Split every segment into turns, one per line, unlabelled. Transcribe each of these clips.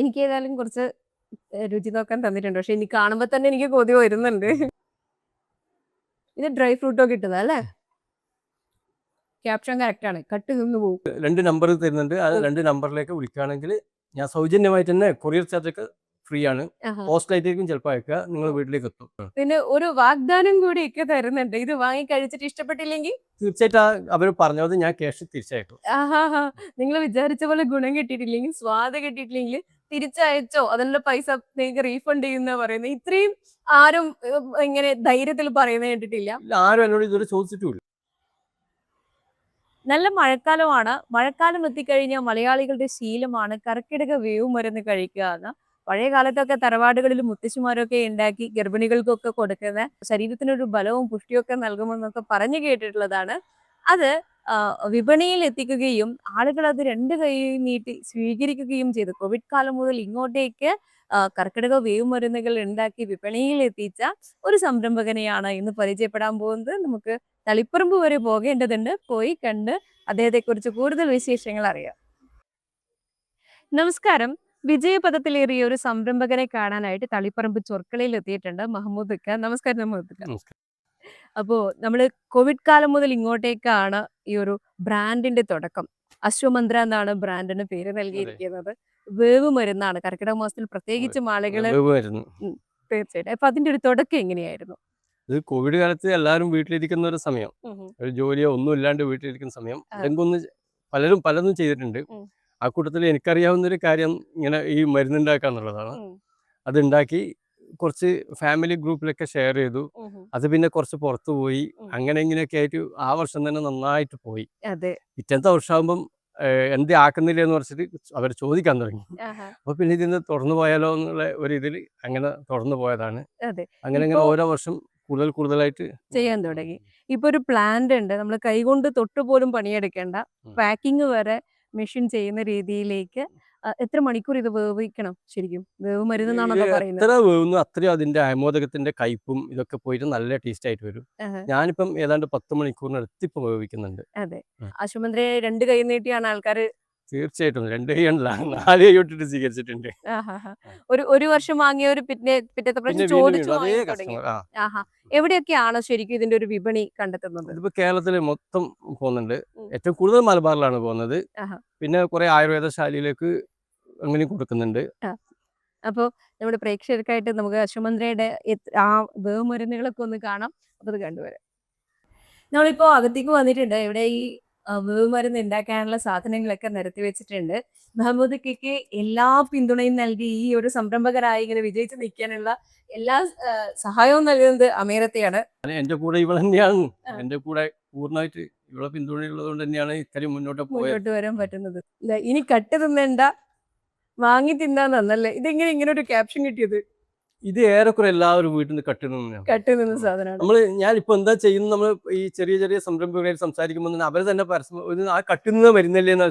എനിക്ക് ഏതായാലും കുറച്ച് രുചി നോക്കാൻ തന്നിട്ടുണ്ട്. പക്ഷെ ഇനി കാണുമ്പോ തന്നെ എനിക്ക് കൊതി വരുന്നുണ്ട്. ഇത് ഡ്രൈ ഫ്രൂട്ടൊക്കെ ഇട്ടതാ അല്ലേ? ക്യാപ്ഷൻ കറക്റ്റ് ആണ്. കട്ട് നിന്ന് പോകും.
2 നമ്പർ തരുന്നുണ്ട്. ആ 2 നമ്പറിലേക്ക് വിളിക്കുകയാണെങ്കിൽ ഞാൻ സൗജന്യമായിട്ട് തന്നെ കൊറിയർ ചാർജൊക്കെ ഫ്രീ ആണ്.
ആഹാ.
പോസ്റ്റായിട്ടായിരിക്കും ചിലപ്പോൾ അയക്കുക. നിങ്ങൾ വീട്ടിലേക്ക് എത്തും.
പിന്നെ ഒരു വാഗ്ദാനം കൂടി ഒക്കെ തരുന്നുണ്ട്. ഇത് വാങ്ങി കഴിച്ചിട്ട് ഇഷ്ടപ്പെട്ടില്ലെങ്കിൽ
തീർച്ചയായിട്ടും അവർ പറഞ്ഞത് ഞാൻ ക്യാഷ് തിരിച്ചയക്കും.
ആഹാ. നിങ്ങൾ വിചാരിച്ച പോലെ ഗുണം കിട്ടിയിട്ടില്ലെങ്കിൽ, സ്വാദ് കിട്ടിയിട്ടില്ലെങ്കിൽ തിരിച്ചയച്ചോ അതിനുള്ള പൈസ നിങ്ങൾക്ക് റീഫണ്ട് ചെയ്യുന്ന പറയുന്നത്. ഇത്രയും ആരും ഇങ്ങനെ ധൈര്യത്തിൽ പറയുന്നത് കേട്ടിട്ടില്ല.
ആരും എന്നോട് ഇതുവരെ ചോദിച്ചിട്ടുമില്ല.
നല്ല മഴക്കാലമാണ്. മഴക്കാലം എത്തിക്കഴിഞ്ഞാൽ മലയാളികളുടെ ശീലമാണ് കർക്കിടക വേവ് മരുന്ന് കഴിക്കുക എന്ന്. പഴയ കാലത്തൊക്കെ തറവാടുകളിൽ മുത്തശ്ശിമാരൊക്കെ ഉണ്ടാക്കി ഗർഭിണികൾക്കൊക്കെ കൊടുക്കുന്ന ശരീരത്തിനൊരു ബലവും പുഷ്ടിയൊക്കെ നൽകുമെന്നൊക്കെ പറഞ്ഞു കേട്ടിട്ടുള്ളതാണ്. അത് വിപണിയിൽ എത്തിക്കുകയും ആളുകൾ അത് 2 കൈ നീട്ടി സ്വീകരിക്കുകയും ചെയ്തു. കോവിഡ് കാലം മുതൽ ഇങ്ങോട്ടേക്ക് കർക്കിടക വേവ് മരുന്നുകൾ ഉണ്ടാക്കി വിപണിയിൽ എത്തിച്ച ഒരു സംരംഭകനെയാണ് ഇന്ന് പരിചയപ്പെടാൻ പോകുന്നത്. നമുക്ക് തളിപ്പറമ്പ് വരെ പോകേണ്ടതുണ്ട്. പോയി കണ്ട് അദ്ദേഹത്തെക്കുറിച്ച് കൂടുതൽ വിശേഷങ്ങൾ അറിയാം. നമസ്കാരം. വിജയപഥത്തിലേറിയ ഒരു സംരംഭകനെ കാണാനായിട്ട് തളിപ്പറമ്പ് ചൊർക്കളയിൽ എത്തിയിട്ടുണ്ട് മഹമ്മൂദ് ഇക്ക. നമസ്കാരം മഹമ്മൂദ് ഇക്ക. അപ്പോ നമ്മള് കോവിഡ് കാലം മുതൽ ഇങ്ങോട്ടേക്കാണ് ഈ ഒരു ബ്രാൻഡിന്റെ തുടക്കം. അശ്വമന്ത്ര എന്നാണ് ബ്രാൻഡിന് പേര് നൽകിയിരിക്കുന്നത്. വേവ് മരുന്നാണ്. കർക്കിടക മാസത്തിൽ പ്രത്യേകിച്ചും ആളുകള് തീർച്ചയായിട്ടും. അപ്പൊ അതിന്റെ ഒരു തുടക്കം എങ്ങനെയായിരുന്നു?
ഇത് കോവിഡ് കാലത്ത് എല്ലാവരും വീട്ടിലിരിക്കുന്ന ഒരു സമയം, ഒരു ജോലിയോ ഒന്നും ഇല്ലാണ്ട് വീട്ടിലിരിക്കുന്ന സമയം. എന്തെങ്കിലും പലതും ചെയ്തിട്ടുണ്ട്. ആ കൂട്ടത്തിൽ എനിക്കറിയാവുന്ന ഒരു കാര്യം ഇങ്ങനെ ഈ മരുന്നുണ്ടാക്കുക എന്നുള്ളതാണ്. അതുണ്ടാക്കി കുറച്ച് ഫാമിലി ഗ്രൂപ്പിലൊക്കെ ഷെയർ ചെയ്തു. അത് പിന്നെ കുറച്ച് പുറത്തു പോയി. അങ്ങനെ ഇങ്ങനെയൊക്കെ ആയിട്ട് ആ വർഷം തന്നെ നന്നായിട്ട് പോയി. പിറ്റത്തെ വർഷമാകുമ്പം എന്ത് ആക്കുന്നില്ല എന്ന് പറഞ്ഞിട്ട് അവർ ചോദിക്കാൻ തുടങ്ങി. അപ്പൊ പിന്നെ ഇതിന് തുറന്നു പോയാലോ എന്നുള്ള ഒരു ഇതിൽ അങ്ങനെ തുറന്നു പോയതാണ്. അങ്ങനെ ഓരോ വർഷം കൂടുതലായിട്ട്
ചെയ്യാൻ തുടങ്ങി. ഇപ്പൊ ഒരു പ്ലാന്റ് ഉണ്ട്. നമ്മൾ കൈകൊണ്ട് തൊട്ടുപോലും പണിയെടുക്കേണ്ട, പാക്കിംഗ് വരെ മെഷീൻ ചെയ്യുന്ന രീതിയിലേക്ക്. എത്ര മണിക്കൂർ ഇത് വേവിക്കണം? ശരിക്കും വേവ് മരുന്നാണല്ലോ പറയുന്നത്.
എത്ര വേവുന്നു അത്രയും അതിന്റെ ആമോദകത്തിന്റെ കയ്പും ഇതൊക്കെ പോയിട്ട് നല്ല ടേസ്റ്റ് ആയിട്ട് വരും. ഞാനിപ്പം ഏതാണ്ട് 10 മണിക്കൂറിനടുത്ത് ഇപ്പൊ വേവിക്കുന്നുണ്ട്.
അതെ. അശ്വമന്ത്രയെ 2 കൈ നീട്ടിയാണ് ആൾക്കാർ.
തീർച്ചയായിട്ടും 2 കൈയല്ല 4 കൈ തൊട്ടിട്ട് സ്വീകരിച്ചിട്ടുണ്ട്.
ഒരു വർഷം വാങ്ങിയവർ പിറ്റത്തെ പ്രാവശ്യം ചോദിച്ചു വാങ്ങി തുടങ്ങി. എവിടെയൊക്കെയാണ് ശരിക്കും ഇതിന്റെ ഒരു വിപണി കണ്ടെത്തുന്നത്?
ഇതിപ്പോ കേരളത്തില് മൊത്തം പോകുന്നുണ്ട്. ഏറ്റവും കൂടുതൽ മലബാറിലാണ് പോകുന്നത്. പിന്നെ കുറെ ആയുർവേദശാലയിലേക്ക് അങ്ങനെ കൊടുക്കുന്നുണ്ട്.
അപ്പൊ നമ്മുടെ പ്രേക്ഷകർക്കായിട്ട് നമുക്ക് അശ്വമന്ത്രയുടെ ആ വേവ് മരുന്നുകളൊക്കെ ഒന്ന് കാണാം. അപ്പൊ അത് കണ്ടുവരാം. നമ്മളിപ്പോ അകത്തേക്ക് വന്നിട്ടുണ്ട്. ഇവിടെ ഈ വേവ് മരുന്ന് ഉണ്ടാക്കാനുള്ള സാധനങ്ങളൊക്കെ നിരത്തി വെച്ചിട്ടുണ്ട്. മഹമ്മൂദ് ഇക്കയ്ക്ക് എല്ലാ പിന്തുണയും നൽകി ഈ ഒരു സംരംഭകരായി ഇങ്ങനെ വിജയിച്ച് നിൽക്കാനുള്ള എല്ലാ സഹായവും നൽകുന്നത് അമീറത്തെയാണ്.
എന്റെ കൂടെ ഇവൾ തന്നെയാണ്. എന്റെ കൂടെ പൂർണ്ണമായിട്ട് ഇവളെ പിന്തുണയുള്ളത് കൊണ്ട് തന്നെയാണ് ഇത്രയും മുന്നോട്ട്
വരാൻ പറ്റുന്നത്. ഇനി കട്ട് തിന്നണ്ട, വാങ്ങി തിന്നാന്നല്ലേ? ഇതെങ്ങനെ ഇങ്ങനെ ഒരു ക്യാപ്ഷൻ കിട്ടിയത്?
ഇത് ഏറെക്കുറെ എല്ലാവരും വീട്ടിൽ നിന്ന്
കട്ടുനിന്ന സാധനമാണ്.
ഞാനിപ്പോ എന്താ ചെയ്യുന്നത്, നമ്മൾ ഈ ചെറിയ സംരംഭകരായിട്ട് സംസാരിക്കുമ്പോൾ അവർ തന്നെ ആ കട്ടുന്ന
മരുന്നല്ലേന്ന്.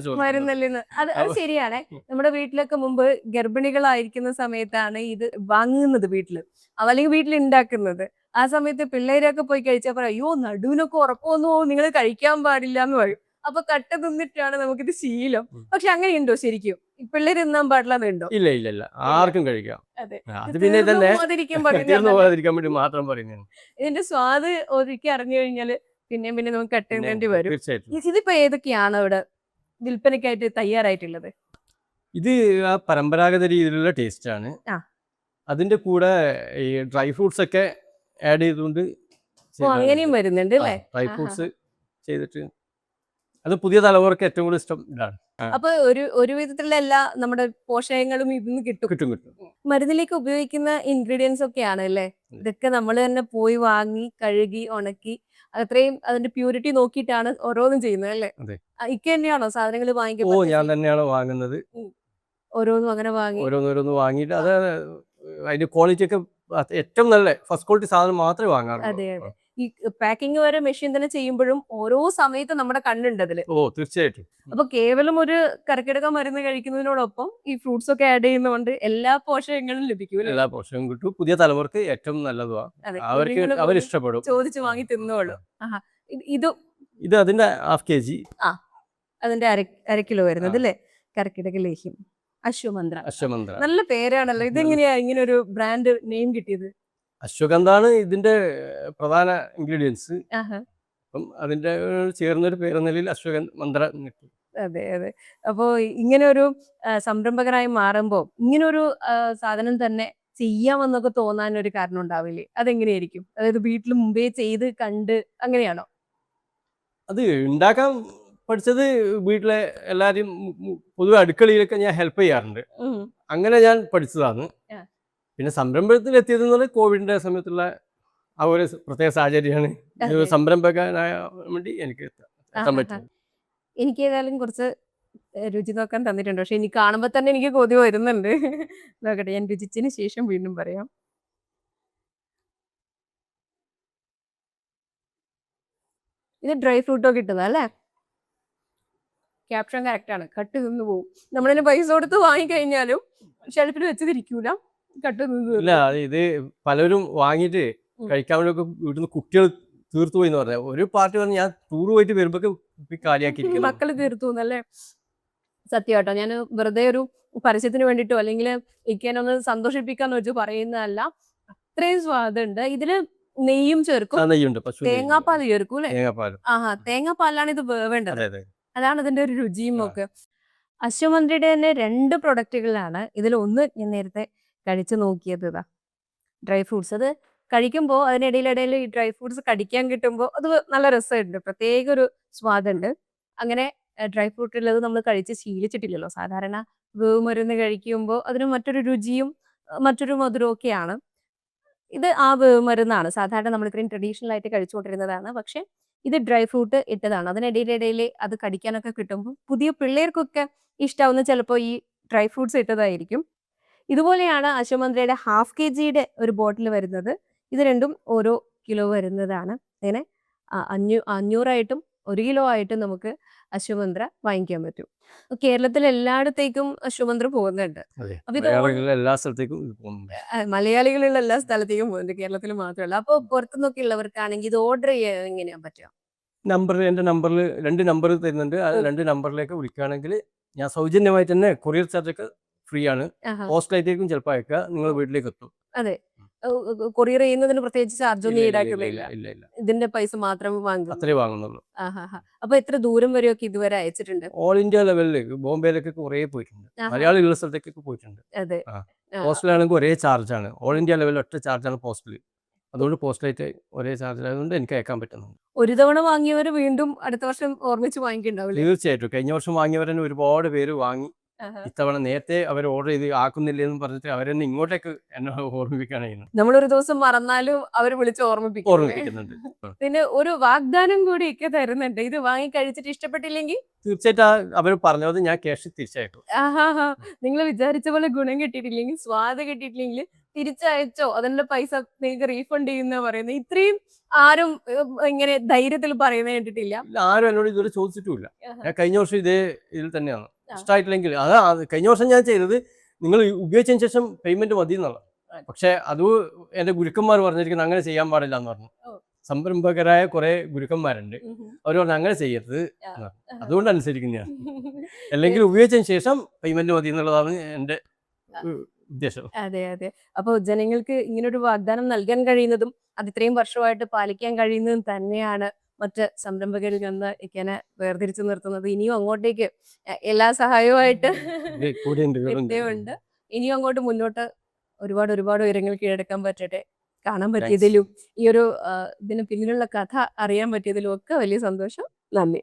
അത് ശരിയാണ്. നമ്മുടെ വീട്ടിലൊക്കെ മുമ്പ് ഗർഭിണികളായിരിക്കുന്ന സമയത്താണ് ഇത് വാങ്ങുന്നത് വീട്ടില്, അല്ലെങ്കിൽ വീട്ടിൽ ഉണ്ടാക്കുന്നത്. ആ സമയത്ത് പിള്ളേരൊക്കെ പോയി കഴിച്ചാൽ പറയും, അയ്യോ നടുവിനൊക്കെ ഉറപ്പമൊന്നും നിങ്ങൾ കഴിക്കാൻ പാടില്ല എന്ന് പറയും. അപ്പൊ കട്ട തിന്നിട്ടാണ് നമുക്കിത് ശീലം. പക്ഷെ അങ്ങനെയുണ്ടോ ശരിക്കും? പിള്ളേര് തിന്നാൻ പാടില്ലെന്നുണ്ടോ?
ഇല്ല ആർക്കും കഴിക്കാം.
അതെ.
അത് പിന്നെ പോകാതിരിക്കാൻ വേണ്ടി മാത്രം പറയുന്നത്.
ഇതിന്റെ സ്വാദ് ഒരിക്കൽ അറിഞ്ഞു കഴിഞ്ഞാല് പിന്നെ നമുക്ക് കട്ട് തിന്നേണ്ടി വരും. ഇതിപ്പോ ഏതൊക്കെയാണ് ഇവിടെ വിൽപ്പനയ്ക്കായിട്ട് തയ്യാറായിട്ടുള്ളത്?
ഇത് ആ പരമ്പരാഗത രീതിയിലുള്ള ടേസ്റ്റ് ആണ്. അതിന്റെ കൂടെ ഈ ഡ്രൈ ഫ്രൂട്ട്സ് ഒക്കെ ആഡ് ചെയ്തുകൊണ്ട്
അങ്ങനെയും വരുന്നുണ്ട് അല്ലേ?
ഡ്രൈ ഫ്രൂട്ട്സ് ചെയ്തിട്ട് അത് പുതിയ തലമുറക്ക് ഏറ്റവും കൂടുതൽ ഇഷ്ടം ഇതാണ്.
അപ്പൊ ഒരു വിധത്തിലുള്ള എല്ലാ നമ്മുടെ പോഷകങ്ങളും ഇതിന്ന് കിട്ടും. മരുന്നിലേക്ക് ഉപയോഗിക്കുന്ന ഇൻഗ്രീഡിയൻസ് ഒക്കെയാണ് അല്ലേ? ഇതൊക്കെ നമ്മൾ തന്നെ പോയി വാങ്ങി കഴുകി ഉണക്കി അത്രയും അതിന്റെ പ്യൂരിറ്റി നോക്കിയിട്ടാണ് ഓരോന്നും ചെയ്യുന്നത് അല്ലേ? ഇക്ക തന്നെയാണോ സാധനങ്ങൾ വാങ്ങിക്കുന്നത്?
ഞാൻ തന്നെയാണ് വാങ്ങുന്നത്.
ഓരോന്നും അങ്ങനെ
ഓരോന്ന് വാങ്ങിയിട്ട് അത് അതിന്റെ ക്വാളിറ്റി ഒക്കെ ഏറ്റവും നല്ല ഫസ്റ്റ് ക്വാളിറ്റി സാധനം മാത്രമേ വാങ്ങാറുള്ളൂ.
അതെ. ഈ പാക്കിംഗ് വരെ മെഷീൻ തന്നെ ചെയ്യുമ്പോഴും ഓരോ സമയത്ത് നമ്മുടെ കണ്ണുണ്ട് അതില്.
തീർച്ചയായിട്ടും.
അപ്പൊ കേവലം ഒരു കർക്കിടക മരുന്ന് കഴിക്കുന്നതിനോടൊപ്പം ഈ ഫ്രൂട്ട്സ് ഒക്കെ ആഡ് ചെയ്യുന്നതുകൊണ്ട് എല്ലാ പോഷകങ്ങളും ലഭിക്കും.
എല്ലാ പോഷകവും കിട്ടും. പുതിയ തലമുറക്ക് ഏറ്റവും നല്ലതാണ്. അവർ ഇഷ്ടപ്പെടും.
ചോദിച്ചു വാങ്ങി തിന്നോളൂ.
ഇത് അതിന്റെ ½ kg.
അതിന്റെ അര കിലോ വരുന്നത് അല്ലേ? കർക്കിടക ലേഹ്യം അശ്വമന്ത്ര.
അശ്വമന്ത്ര.
നല്ല പേരാണല്ലോ. ഇതെങ്ങനെയാ ഇങ്ങനെ ഒരു ബ്രാൻഡ് നെയിം കിട്ടിയത്?
അശ്വഗന്ധാണ് ഇതിന്റെ പ്രധാന ഇൻഗ്രീഡിയൻസ്.
ആഹാ.
അപ്പം അതിന്റെ ചേർന്നൊരു പേരെന്ന നിലയിൽ അശ്വമന്ത്ര കിട്ടി.
അതെ, അതെ. അപ്പോ ഇങ്ങനെ ഒരു സംരംഭകനായി മാറുമ്പോ ഇങ്ങനൊരു സാധനം തന്നെ ചെയ്യാമെന്നൊക്കെ തോന്നാൻ ഒരു കാരണം ഉണ്ടാവില്ലേ? അതെങ്ങനെയായിരിക്കും? അതായത് വീട്ടിൽ മുമ്പേ ചെയ്ത് കണ്ട് അങ്ങനെയാണോ?
അത് ഉണ്ടാക്കാൻ പഠിച്ചത് വീട്ടിലെ എല്ലാവരും പൊതുവെ അടുക്കളയിലൊക്കെ ഞാൻ ഹെൽപ്പ് ചെയ്യാറുണ്ട്.
ഉം.
അങ്ങനെ ഞാൻ പഠിച്ചതാണ്.
ആ.
പിന്നെ സംരംഭത്തിൽ എത്തിയതെന്ന് പറഞ്ഞാൽ കോവിഡിന്റെ സമയത്തുള്ള ആ ഒരു പ്രത്യേക സാഹചര്യമാണ് ഒരു
അതെ.
സംരംഭകനായ വേണ്ടി എനിക്ക് എത്താൻ
ആഹാഹാ.
പറ്റുന്നത്.
എനിക്ക് ഏതായാലും കുറച്ച് രുചി നോക്കാൻ തന്നിട്ടുണ്ട്. പക്ഷെ ഇനി കാണുമ്പോ തന്നെ എനിക്ക് കൊതി വരുന്നുണ്ട്. നോക്കട്ടെ, ഞാൻ രുചിച്ചതിന് ശേഷം വീണ്ടും പറയാം. ഇത് ഡ്രൈ ഫ്രൂട്ടൊക്കെ ഇട്ടതാ അല്ലേ? ക്യാപ്ഷൻ കറക്റ്റ് ആണ്. കട്ട് നിന്ന് പോവും. നമ്മളിതിന് പൈസ കൊടുത്ത് വാങ്ങിക്കഴിഞ്ഞാലും ഷെൽഫിൽ വെച്ചതിരിക്കൂല. കട്ട് നിന്ന്
ഇല്ല,
തീർക്കും.
ഇത് പലരും വാങ്ങിയിട്ട് കഴിക്കാൻ വേണ്ടി വീട്ടിൽ നിന്ന് കുട്ടികൾ തീർത്തു പോയി എന്ന് പറഞ്ഞാൽ ഒരു പാർട്ടി പറഞ്ഞ് ഞാൻ ടൂർ പോയിട്ട് വരുമ്പോ കാലിയാക്കിയിരിക്കുന്നു.
മക്കള് തീർത്തു എന്നല്ലേ? സത്യമാട്ടോ. ഞാൻ വെറുതെ ഒരു പരസ്യത്തിന് വേണ്ടിട്ടോ അല്ലെങ്കിൽ ഇക്കേനൊന്ന് സന്തോഷിപ്പിക്കാന്ന് വെച്ച് പറയുന്നതല്ല. അത്രയും സ്വാദുണ്ട്. ഇതില് നെയ്യും ചേർക്കും,
നെയ്യുണ്ട്, പശു
തേങ്ങാപ്പാൽ ചേർക്കും അല്ലേ?
തേങ്ങാപ്പാലും.
ആഹാ, തേങ്ങാപ്പാലാണ് ഇത് വേവേണ്ടത്.
അതെ അതെ.
അതാണ് ഇതിന്റെ ഒരു രുചിയും ഒക്കെ. അശ്വമന്ത്രിയുടെ തന്നെ 2 പ്രൊഡക്റ്റുകളാണ്. ഇതിലൊന്ന് ഞാൻ നേരത്തെ കഴിച്ചു നോക്കിയത് ഇതാ. Dry fruits. അത് കഴിക്കുമ്പോൾ അതിനിടയിലിടയിൽ ഈ ഡ്രൈ ഫ്രൂട്ട്സ് കടിക്കാൻ കിട്ടുമ്പോൾ അത് നല്ല രസമുണ്ട്. പ്രത്യേക ഒരു സ്വാദുണ്ട്. അങ്ങനെ ഡ്രൈ ഫ്രൂട്ട് ഉള്ളത് നമ്മൾ കഴിച്ച് ശീലിച്ചിട്ടില്ലല്ലോ. സാധാരണ വേവുമരുന്ന് കഴിക്കുമ്പോൾ അതിന് മറ്റൊരു രുചിയും മറ്റൊരു മധുരവും ഒക്കെയാണ്. ഇത് ആ വേവുമരുന്നാണ്. സാധാരണ നമ്മൾ ഇത്രയും ട്രഡീഷണൽ ആയിട്ട് കഴിച്ചുകൊണ്ടിരുന്നതാണ്. പക്ഷെ ഇത് ഡ്രൈ ഫ്രൂട്ട് ഇട്ടതാണ്. അതിനിടയിലിടയിൽ അത് കടിക്കാനൊക്കെ കിട്ടുമ്പോൾ പുതിയ പിള്ളേർക്കൊക്കെ ഇഷ്ടാവുന്നത് ചിലപ്പോൾ ഈ ഡ്രൈ ഫ്രൂട്ട്സ് ഇട്ടതായിരിക്കും. ഇതുപോലെയാണ് അശ്വമന്ത്രയുടെ 1/2 kgയുടെ ഒരു ബോട്ടിൽ വരുന്നത്. ഇത് രണ്ടും ഓരോ കിലോ വരുന്നതാണ്. അങ്ങനെ 500 ആയിട്ടും 1 കിലോ ആയിട്ടും നമുക്ക് അശ്വമന്ത്ര വാങ്ങിക്കാൻ പറ്റും. കേരളത്തിൽ എല്ലായിടത്തേക്കും അശ്വമന്ത്ര പോകുന്നുണ്ട്.
അതെ.
അപ്പൊ ഇത്
മലയാളികളുടെ എല്ലാ സ്ഥലത്തേക്കും ഇത് പോകുന്നുണ്ട്.
മലയാളികളുള്ള എല്ലാ സ്ഥലത്തേക്കും പോകുന്നുണ്ട്. കേരളത്തിൽ മാത്രമല്ല. അപ്പൊ പുറത്തുനിന്നൊക്കെ ഉള്ളവർക്കാണെങ്കിൽ ഇത് ഓർഡർ ചെയ്യാൻ എങ്ങനെയാ പറ്റുക?
എൻ്റെ നമ്പറിൽ 2 നമ്പർ തരുന്നുണ്ട്. ആ 2 നമ്പറിലേക്ക് വിളിക്കുകയാണെങ്കിൽ ഞാൻ സൗജന്യമായിട്ട് തന്നെ കൊറിയർ ചാർജൊക്കെ ഫ്രീ ആണ്.
ആഹാ.
പോസ്റ്റിലായിട്ടേക്കും ചിലപ്പോൾ അയക്കുക. നിങ്ങളുടെ വീട്ടിലേക്ക് എത്തും.
അതെ. കൊറിയർ ചെയ്യുന്നതിന് പ്രത്യേകിച്ച് ചാർജ് ഒന്നും
ഇല്ല ഇല്ല
ഈടാക്കുന്നില്ല.
ഇല്ല ഇല്ല.
ഇതിന്റെ പൈസ മാത്രമേ വാങ്ങുള്ളൂ.
അത്രേ വാങ്ങുന്നുള്ളൂ.
ആഹാഹാ. അപ്പൊ എത്ര ദൂരം വരെയൊക്കെ ഇതുവരെ അയച്ചിട്ടുണ്ട്?
ഓൾ ഇന്ത്യ ലെവലിൽ ബോംബെയിലൊക്കെ കുറേ പോയിട്ടുണ്ട്.
ആഹാ.
മലയാളികളുള്ള സ്ഥലത്തേക്കൊക്കെ പോയിട്ടുണ്ട്.
അതെ.
ആ.
ആ.
പോസ്റ്റിലാണെങ്കിൽ ഒരേ ചാർജാണ്. ഓൾ ഇന്ത്യ ലെവലിൽ ഒറ്റ ചാർജാണ് പോസ്റ്റിൽ. അതുകൊണ്ട് പോസ്റ്റിലായിട്ട് ഒരേ ചാർജിലായതുകൊണ്ട് എനിക്ക് അയക്കാൻ പറ്റുന്നുണ്ട്.
ഒരു തവണ വാങ്ങിയവർ വീണ്ടും അടുത്ത വർഷം ഓർമ്മിച്ച് വാങ്ങിക്കുന്നുണ്ടാവില്ലേ?
തീർച്ചയായിട്ടും. കഴിഞ്ഞ വർഷം വാങ്ങിയവർ തന്നെ ഒരുപാട് പേര് വാങ്ങി.
ആഹാ.
ഇത്തവണ നേരത്തെ അവർ ഓർഡർ ചെയ്ത് ആക്കുന്നില്ല എന്ന് പറഞ്ഞിട്ട് അവരെന്നെ ഇങ്ങോട്ടേക്ക് എന്നെ ഓർമ്മിപ്പിക്കുകയാണ് ചെയ്യുന്നത്.
നമ്മളൊരു ദിവസം മറന്നാലും അവർ വിളിച്ച് ഓർമ്മിപ്പിക്കും.
ഓർമ്മിപ്പിക്കുന്നുണ്ട്.
പിന്നെ ഒരു വാഗ്ദാനം കൂടി ഒക്കെ തരുന്നുണ്ട്. ഇത് വാങ്ങി കഴിച്ചിട്ട് ഇഷ്ടപ്പെട്ടില്ലെങ്കിൽ
തീർച്ചയായിട്ടും അവർ പറഞ്ഞത് ഞാൻ ക്യാഷ് തിരിച്ചയക്കും.
ആഹാഹാ, നിങ്ങൾ വിചാരിച്ച പോലെ ഗുണം കിട്ടിയിട്ടില്ലെങ്കിൽ, സ്വാദ് കിട്ടിയിട്ടില്ലെങ്കിൽ തിരിച്ചയച്ചോ, അതിനുള്ള പൈസ നിങ്ങൾക്ക് റീഫണ്ട് ചെയ്യുന്ന പറയുന്നത്. ഇത്രയും ആരും ഇങ്ങനെ ധൈര്യത്തിൽ പറയുന്നത് കേട്ടിട്ടില്ല.
ആരും എന്നോട് ഇതുവരെ ചോദിച്ചിട്ടുമില്ല.
ആഹാ.
ഞാൻ കഴിഞ്ഞ വർഷം ഇതേ ഇതിൽ തന്നെയാണ്.
ആ.
ഇഷ്ടമായിട്ടില്ലെങ്കിൽ കഴിഞ്ഞ വർഷം ഞാൻ ചെയ്തത് നിങ്ങൾ ഉപയോഗിച്ചതിന് ശേഷം പേയ്മെന്റ് മതി എന്നുള്ള.
ആ.
പക്ഷെ അത് എൻ്റെ ഗുരുക്കന്മാർ പറഞ്ഞിരിക്കുന്നത് അങ്ങനെ ചെയ്യാൻ പാടില്ല എന്ന് പറഞ്ഞു.
ഓ.
സംരംഭകരായ കുറെ ഗുരുക്കന്മാരുണ്ട്.
ഉം.
അവർ പറഞ്ഞു അങ്ങനെ ചെയ്യരുത്
ആ.
എന്ന് പറഞ്ഞു. അതുകൊണ്ട് അനുസരിക്കുന്നതാണ്. അല്ലെങ്കിൽ ഉപയോഗിച്ചതിന് ശേഷം പേയ്മെന്റ് മതി എന്നുള്ളതാണ് എൻ്റെ ഉദ്ദേശം.
അതെ, അതെ. അപ്പൊ ജനങ്ങൾക്ക് ഇങ്ങനൊരു വാഗ്ദാനം നൽകാൻ കഴിയുന്നതും അത് ഇത്രയും വർഷമായിട്ട് പാലിക്കാൻ കഴിയുന്നതും തന്നെയാണ് മറ്റ് സംരംഭകരിൽ നിന്ന് ഇങ്ങനെ വേർതിരിച്ചു നിർത്തുന്നത്. ഇനിയും അങ്ങോട്ടേക്ക് എല്ലാ സഹായവുമായിട്ട് ഉണ്ട്. ഇനിയും അങ്ങോട്ട് മുന്നോട്ട് ഒരുപാട് ഒരുപാട് ഉയരങ്ങൾ കീഴടക്കാൻ പറ്റട്ടെ. കാണാൻ പറ്റിയതിലും ഈ ഒരു ഇതിന് പിന്നിലുള്ള കഥ അറിയാൻ പറ്റിയതിലും ഒക്കെ വലിയ സന്തോഷം. നന്ദി.